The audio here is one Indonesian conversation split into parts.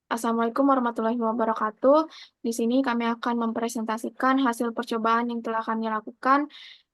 Assalamualaikum warahmatullahi wabarakatuh. Di sini kami akan mempresentasikan hasil percobaan yang telah kami lakukan,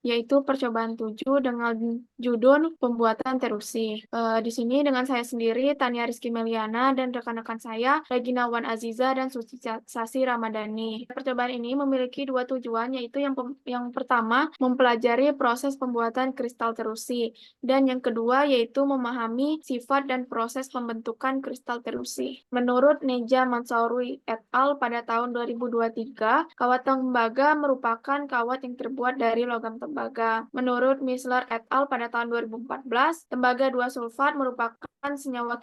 yaitu percobaan 7 dengan judul pembuatan terusi. Di sini dengan saya sendiri, Tania Rizky Meliana, dan rekan-rekan saya, Regina Wan Aziza dan Suci Sasi Ramadhani. Percobaan ini memiliki dua tujuan, yaitu yang pertama, mempelajari proses pembuatan kristal terusi, dan yang kedua yaitu memahami sifat dan proses pembentukan kristal terusi. Menurut Neja Mansauri et al. Pada tahun 2023, kawat tembaga merupakan kawat yang terbuat dari logam tembaga. Menurut Misler et al. Pada tahun 2014, tembaga 2 sulfat merupakan senyawa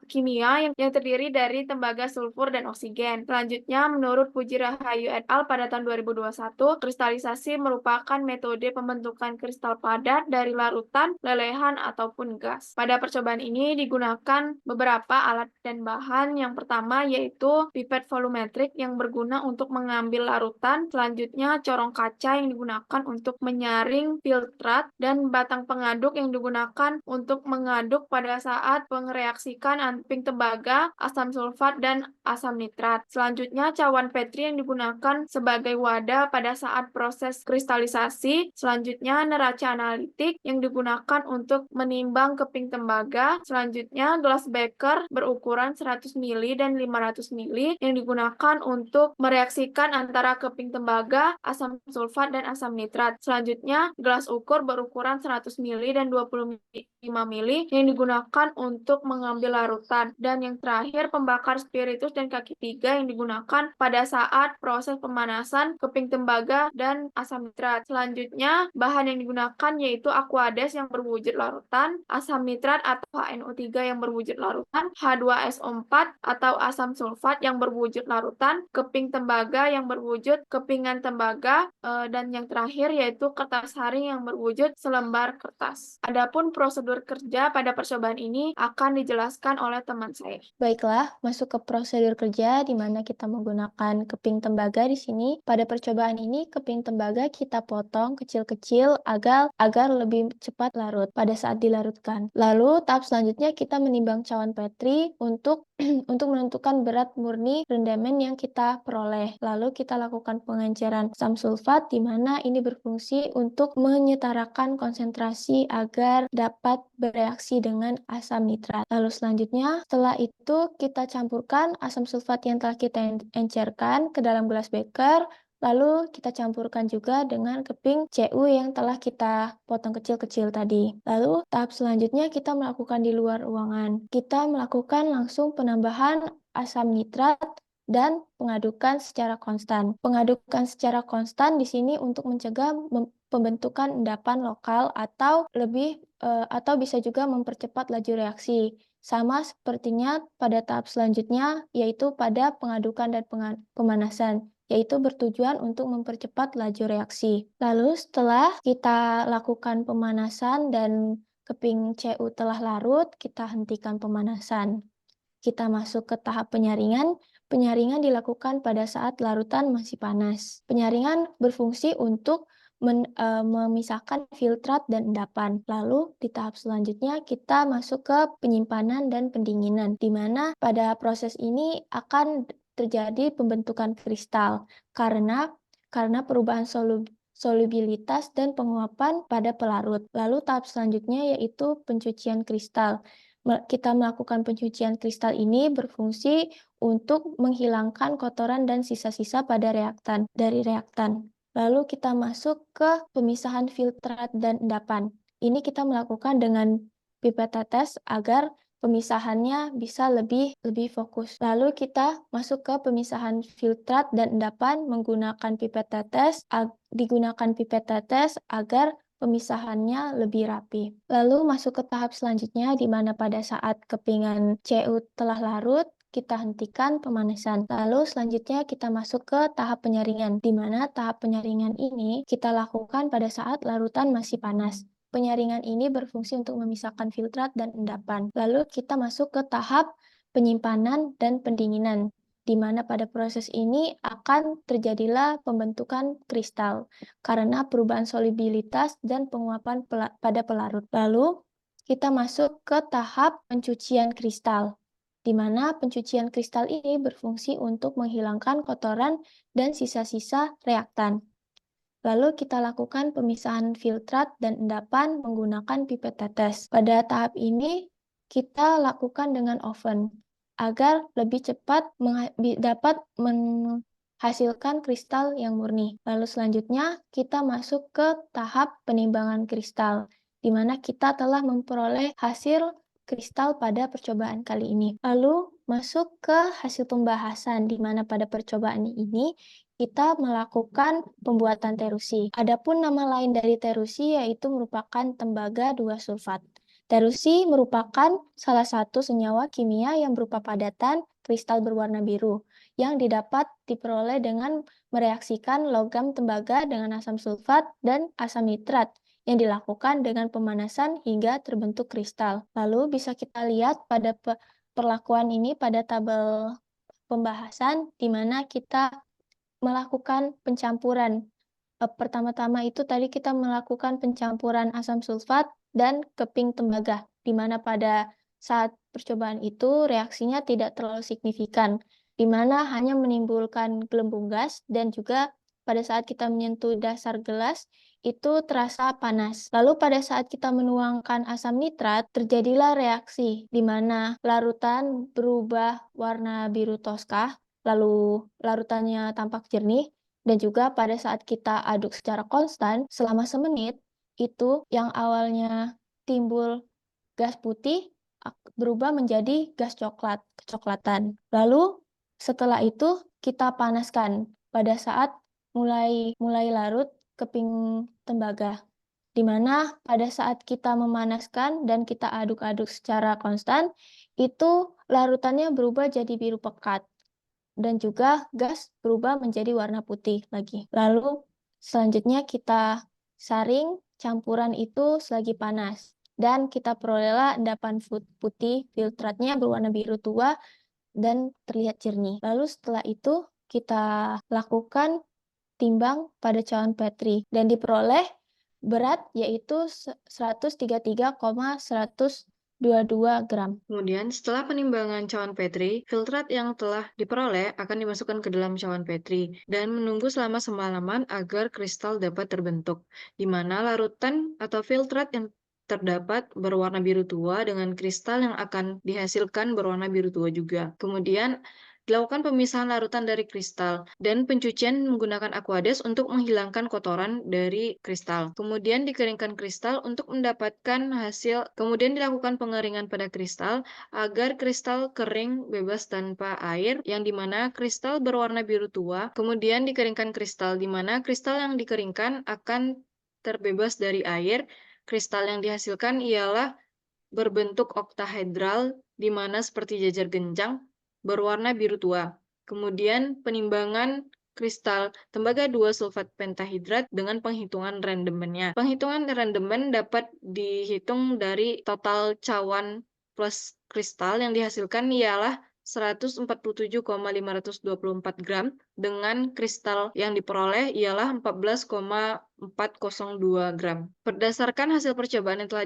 kimia yang terdiri dari tembaga sulfur dan oksigen. Selanjutnya, menurut Puji Rahayu et al. Pada tahun 2021, kristalisasi merupakan metode pembentukan kristal padat dari larutan, lelehan, ataupun gas. Pada percobaan ini digunakan beberapa alat dan bahan. Yang pertama yaitu pipet volumetrik yang berguna untuk mengambil larutan. Selanjutnya, corong kaca yang digunakan untuk menyaring filtrat, dan batang pengaduk yang digunakan untuk mengaduk pada saat mengereaksikan anping tembaga, asam sulfat, dan asam nitrat. Selanjutnya, cawan Petri yang digunakan sebagai wadah pada saat proses kristalisasi. Selanjutnya, neraca analitik yang digunakan untuk menimbang keping tembaga. Selanjutnya, gelas beker berukuran 100 ml dan 500 ml yang digunakan untuk mereaksikan antara keping tembaga, asam sulfat, dan asam nitrat. Selanjutnya, gelas ukur berukuran 100 ml dan 25 ml yang digunakan untuk mengambil larutan. Dan yang terakhir, pembakar spiritus dan kaki tiga yang digunakan pada saat proses pemanasan keping tembaga dan asam nitrat. Selanjutnya, bahan yang digunakan yaitu aquades yang berwujud larutan, asam nitrat atau HNO3 yang berwujud larutan, H2SO4 atau asam sulfat yang berwujud larutan, keping tembaga yang berwujud kepingan tembaga, dan yang terakhir yaitu kertas haring yang berwujud selembar kertas. Adapun prosedur kerja pada percobaan ini akan dijelaskan oleh teman saya. Baiklah, masuk ke prosedur kerja di mana kita menggunakan keping tembaga di sini. Pada percobaan ini, keping tembaga kita potong kecil-kecil agar lebih cepat larut pada saat dilarutkan. Lalu, tahap selanjutnya kita menimbang cawan Petri untuk untuk menentukan berat murni rendamen yang kita peroleh. Lalu kita lakukan pengenceran asam sulfat di mana ini berfungsi untuk menyetarakan konsentrasi agar dapat bereaksi dengan asam nitrat. Lalu selanjutnya, setelah itu kita campurkan asam sulfat yang telah kita encerkan ke dalam gelas beker. Lalu kita campurkan juga dengan keping CU yang telah kita potong kecil-kecil tadi. Lalu tahap selanjutnya kita melakukan di luar ruangan. Kita melakukan langsung penambahan asam nitrat dan pengadukan secara konstan. Pengadukan secara konstan di sini untuk mencegah pembentukan endapan lokal atau bisa juga mempercepat laju reaksi. Sama sepertinya pada tahap selanjutnya, yaitu pada pengadukan dan pemanasan, yaitu bertujuan untuk mempercepat laju reaksi. Lalu setelah kita lakukan pemanasan dan keping CU telah larut, kita hentikan pemanasan. Kita masuk ke tahap penyaringan. Penyaringan dilakukan pada saat larutan masih panas. Penyaringan berfungsi untuk memisahkan filtrat dan endapan. Lalu di tahap selanjutnya kita masuk ke penyimpanan dan pendinginan, di mana pada proses ini akan terjadi pembentukan kristal karena perubahan solubilitas dan penguapan pada pelarut. Lalu tahap selanjutnya yaitu pencucian kristal. Kita melakukan pencucian kristal ini berfungsi untuk menghilangkan kotoran dan sisa-sisa pada reaktan. Lalu kita masuk ke pemisahan filtrat dan endapan. Ini kita melakukan dengan pipet tetes agar pemisahannya bisa lebih fokus. Lalu kita masuk ke pemisahan filtrat dan endapan menggunakan pipet tetes. Digunakan pipet tetes agar pemisahannya lebih rapi. Lalu masuk ke tahap selanjutnya di mana pada saat kepingan CU telah larut, kita hentikan pemanasan. Lalu selanjutnya kita masuk ke tahap penyaringan, di mana tahap penyaringan ini kita lakukan pada saat larutan masih panas. Penyaringan ini berfungsi untuk memisahkan filtrat dan endapan. Lalu kita masuk ke tahap penyimpanan dan pendinginan, di mana pada proses ini akan terjadilah pembentukan kristal karena perubahan solubilitas dan penguapan pada pelarut. Lalu kita masuk ke tahap pencucian kristal. di mana pencucian kristal ini berfungsi untuk menghilangkan kotoran dan sisa-sisa reaktan. Lalu kita lakukan pemisahan filtrat dan endapan menggunakan pipet tetes. Pada tahap ini, kita lakukan dengan oven agar lebih cepat dapat menghasilkan kristal yang murni. Lalu selanjutnya, kita masuk ke tahap penimbangan kristal, di mana kita telah memperoleh hasil kristal pada percobaan kali ini. Lalu masuk ke hasil pembahasan, di mana pada percobaan ini kita melakukan pembuatan terusi. Adapun nama lain dari terusi yaitu merupakan tembaga 2-sulfat. Terusi merupakan salah satu senyawa kimia yang berupa padatan kristal berwarna biru yang diperoleh dengan mereaksikan logam tembaga dengan asam sulfat dan asam nitrat yang dilakukan dengan pemanasan hingga terbentuk kristal. Lalu bisa kita lihat pada perlakuan ini pada tabel pembahasan di mana kita melakukan pencampuran. Pertama-tama itu tadi kita melakukan pencampuran asam sulfat dan keping tembaga, di mana pada saat percobaan itu reaksinya tidak terlalu signifikan, di mana hanya menimbulkan gelembung gas dan juga pada saat kita menyentuh dasar gelas itu terasa panas. Lalu pada saat kita menuangkan asam nitrat, terjadilah reaksi di mana larutan berubah warna biru toska, lalu larutannya tampak jernih, dan juga pada saat kita aduk secara konstan selama semenit, itu yang awalnya timbul gas putih berubah menjadi gas kecoklatan. Lalu setelah itu kita panaskan pada saat mulai larut keping tembaga, di mana pada saat kita memanaskan dan kita aduk-aduk secara konstan, itu larutannya berubah jadi biru pekat dan juga gas berubah menjadi warna putih lagi. Lalu selanjutnya kita saring campuran itu selagi panas dan kita perolehlah endapan putih filtratnya berwarna biru tua dan terlihat jernih. Lalu setelah itu kita lakukan timbang pada cawan Petri dan diperoleh berat yaitu 133,122 gram. Kemudian, setelah penimbangan cawan Petri, filtrat yang telah diperoleh akan dimasukkan ke dalam cawan Petri dan menunggu selama semalaman agar kristal dapat terbentuk, di mana larutan atau filtrat yang terdapat berwarna biru tua dengan kristal yang akan dihasilkan berwarna biru tua juga. Kemudian, dilakukan pemisahan larutan dari kristal dan pencucian menggunakan Aquades untuk menghilangkan kotoran dari kristal. Kemudian dikeringkan kristal untuk mendapatkan hasil. Kemudian dilakukan pengeringan pada kristal agar kristal kering bebas tanpa air, yang dimana kristal berwarna biru tua. Kemudian dikeringkan kristal, di mana kristal yang dikeringkan akan terbebas dari air. Kristal yang dihasilkan ialah berbentuk oktahedral, di mana seperti jajar genjang, berwarna biru tua. Kemudian penimbangan kristal tembaga 2-sulfat pentahidrat dengan penghitungan randomnya. Penghitungan randoman dapat dihitung dari total cawan plus kristal yang dihasilkan ialah 147,524 gram dengan kristal yang diperoleh ialah 14,402 gram. Berdasarkan hasil percobaan yang telah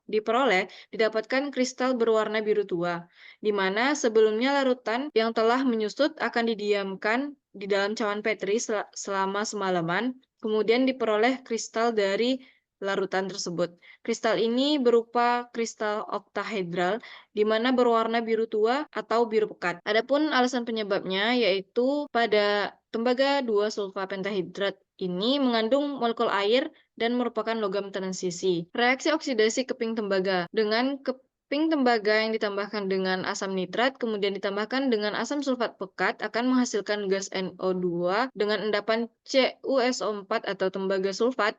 diperoleh, didapatkan kristal berwarna biru tua, di mana sebelumnya larutan yang telah menyusut akan didiamkan di dalam cawan Petri selama semalaman, kemudian diperoleh kristal dari larutan tersebut. Kristal ini berupa kristal oktahedral, di mana berwarna biru tua atau biru pekat. Adapun alasan penyebabnya yaitu pada tembaga 2-sulfat pentahidrat ini mengandung molekul air dan merupakan logam transisi. Reaksi oksidasi keping tembaga dengan keping tembaga yang ditambahkan dengan asam nitrat kemudian ditambahkan dengan asam sulfat pekat akan menghasilkan gas NO2 dengan endapan CuSO4 atau tembaga sulfat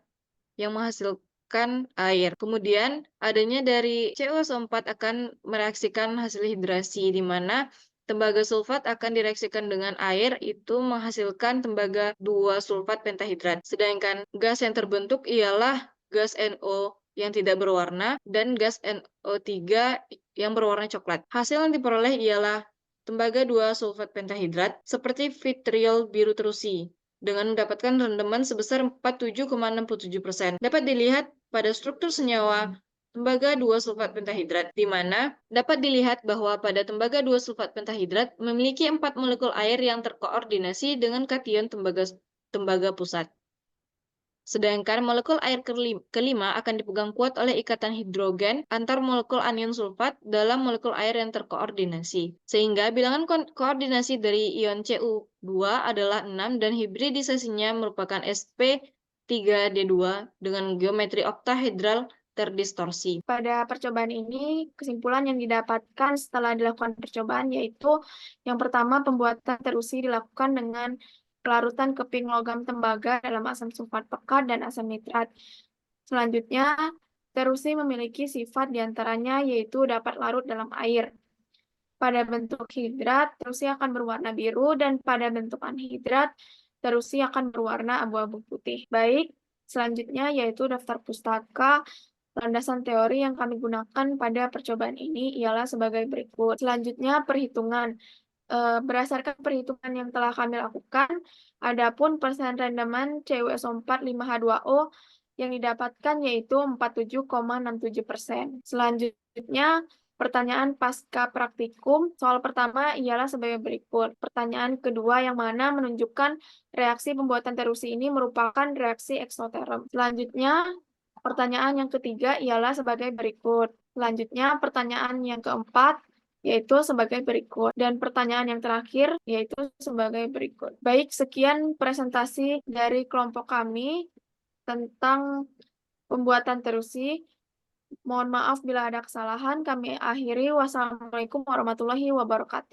yang menghasilkan air. Kemudian adanya dari CuSO4 akan mereaksikan hasil hidrasi, di mana tembaga sulfat akan direaksikan dengan air itu menghasilkan tembaga 2-sulfat pentahidrat. Sedangkan gas yang terbentuk ialah gas NO yang tidak berwarna dan gas NO3 yang berwarna coklat. Hasil yang diperoleh ialah tembaga 2-sulfat pentahidrat seperti vitriol biru terusi, dengan mendapatkan rendaman sebesar 47,67%. Dapat dilihat pada struktur senyawa tembaga 2-sulfat pentahidrat, di mana dapat dilihat bahwa pada tembaga 2-sulfat pentahidrat memiliki 4 molekul air yang terkoordinasi dengan kation tembaga pusat. Sedangkan molekul air kelima akan dipegang kuat oleh ikatan hidrogen antar molekul anion sulfat dalam molekul air yang terkoordinasi. Sehingga bilangan koordinasi dari ion Cu2 adalah 6 dan hibridisasinya merupakan sp3d2 dengan geometri oktahedral terdistorsi. Pada percobaan ini, kesimpulan yang didapatkan setelah dilakukan percobaan yaitu yang pertama, pembuatan terusi dilakukan dengan pelarutan keping logam tembaga dalam asam sulfat pekat dan asam nitrat. Selanjutnya, terusi memiliki sifat diantaranya yaitu dapat larut dalam air. Pada bentuk hidrat, terusi akan berwarna biru dan pada bentuk anhidrat, terusi akan berwarna abu-abu putih. Baik, selanjutnya yaitu daftar pustaka. Landasan teori yang kami gunakan pada percobaan ini ialah sebagai berikut. Selanjutnya, perhitungan. Berdasarkan perhitungan yang telah kami lakukan, adapun persen rendaman CuSO4 5H2O yang didapatkan yaitu 47,67%. Selanjutnya, pertanyaan pasca praktikum. Soal pertama ialah sebagai berikut. Pertanyaan kedua yang mana menunjukkan reaksi pembuatan terusi ini merupakan reaksi eksoterm. Selanjutnya, pertanyaan yang ketiga ialah sebagai berikut. Selanjutnya, pertanyaan yang keempat yaitu sebagai berikut. Dan pertanyaan yang terakhir yaitu sebagai berikut. Baik, sekian presentasi dari kelompok kami tentang pembuatan terusi. Mohon maaf bila ada kesalahan. Kami akhiri. Wassalamualaikum warahmatullahi wabarakatuh.